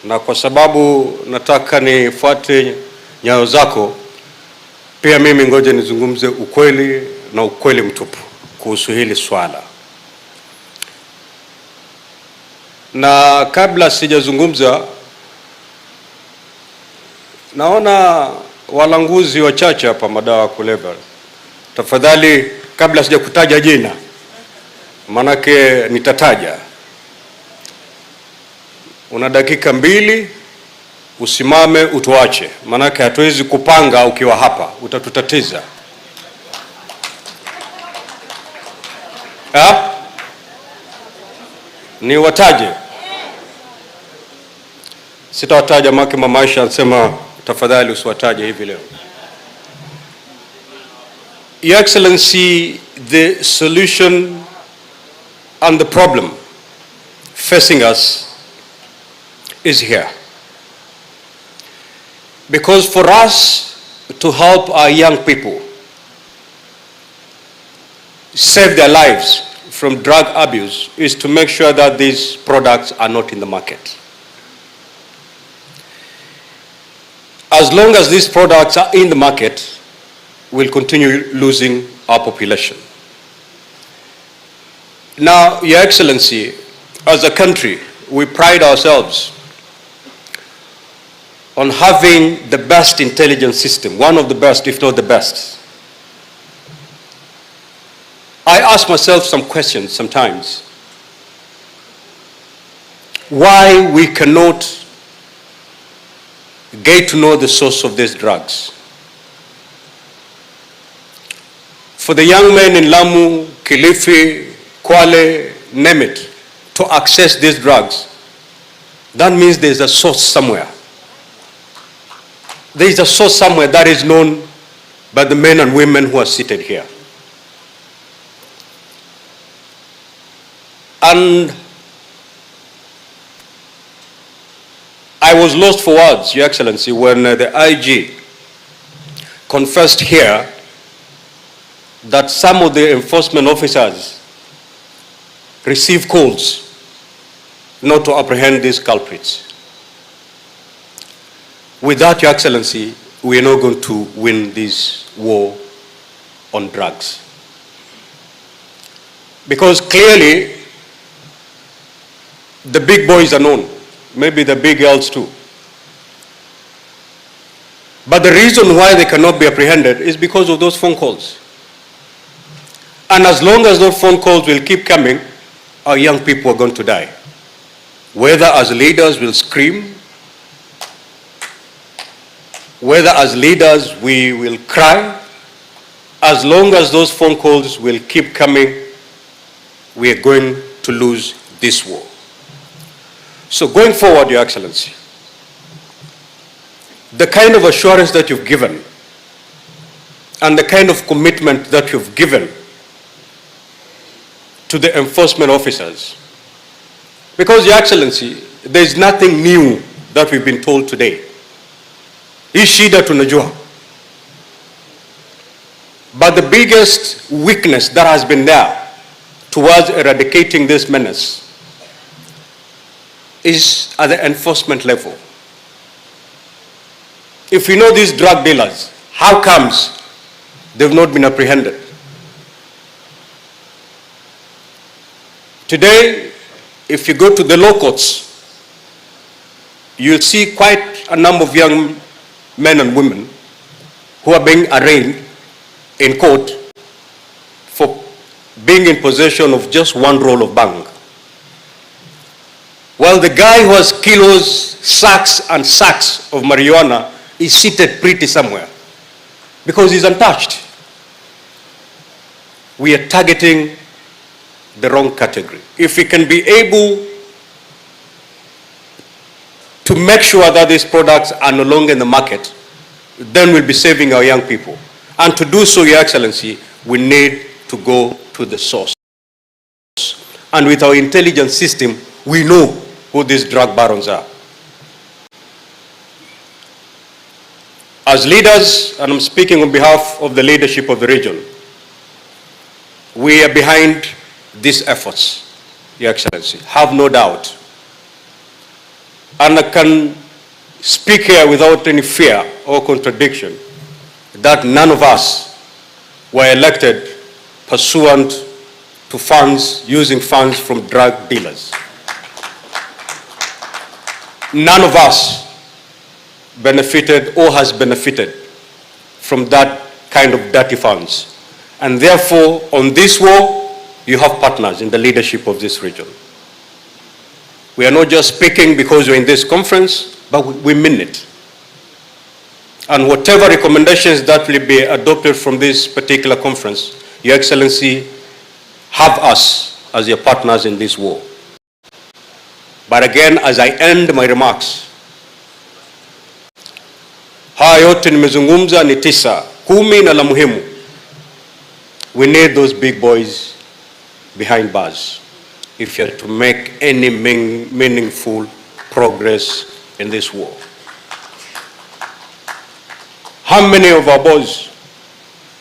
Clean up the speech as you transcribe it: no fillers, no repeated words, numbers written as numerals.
na kwa sababu nataka nifuate nyayo zako, pia mimi ngoja nizungumze ukweli na ukweli mtupu kuhusu hili swala. Na kabla sijazungumza, naona walanguzi wachache hapa madawa ya kulevya. Tafadhali, kabla sijakutaja jina, manake nitataja, una dakika 2 usimame utuache, manake hatuwezi kupanga ukiwa hapa, utatutatiza. Ni wataje? Sitawataja, maki mama Aisha anasema tafadhali usiwataje hivi leo. Your Excellency, the solution and the problem facing us is here. Because for us to help our young people save their lives from drug abuse is to make sure that these products are not in the market. As long as these products are in the market, we'll continue losing our population. Now, Your Excellency, as a country, we pride ourselves on having the best intelligence system, one of the best, if not the best. I ask myself some questions sometimes. Why we cannot get to know the source of these drugs? For the young men in Lamu, Kilifi, Kwale, name it, to access these drugs, that means there's a source somewhere. There is a source somewhere that is known by the men and women who are seated here. And I was lost for words, Your Excellency, when the IG confessed here that some of the enforcement officers receive calls not to apprehend these culprits. With that, Your Excellency, we are not going to win this war on drugs. Because clearly, the big boys are known, maybe the big girls too. But the reason why they cannot be apprehended is because of those phone calls. And as long as those phone calls will keep coming, our young people are going to die. Whether as leaders we'll scream, whether as leaders we will cry, as long as those phone calls will keep coming, we are going to lose this war. So going forward, Your Excellency, the kind of assurance that you've given and the kind of commitment that you've given to the enforcement officers, because, Your Excellency, there is nothing new that we've been told today. Hii shida tunajua. But the biggest weakness that has been there towards eradicating this menace is at the enforcement level. If we know these drug dealers, how comes they've not been apprehended? Today, if you go to the law courts, you'll see quite a number of young men and women who are being arraigned in court for being in possession of just one roll of bang. While the guy who has kilos, sacks and sacks of marijuana is seated pretty somewhere because he's untouched. We are targeting the wrong category. If we can be able to make sure that these products are no longer in the market, then we'll be saving our young people. And to do so, Your Excellency, we need to go to the source. And with our intelligence system, we know who these drug barons are. As leaders, and I'm speaking on behalf of the leadership of the region, we are behind these efforts, Your Excellency. Have no doubt. And I can speak here without any fear or contradiction that none of us were elected pursuant to funds, using funds from drug dealers. None of us benefited or has benefited from that kind of dirty funds. And therefore, on this war, you have partners in the leadership of this region. We are not just speaking because we're in this conference, but we mean it. And whatever recommendations that will be adopted from this particular conference, Your Excellency, have us as your partners in this war. But again, as I end my remarks, haya yote nimezungumza ni 9, 10 na la muhimu. We need those big boys behind bars if you're to make any meaningful progress in this war. How many of our boys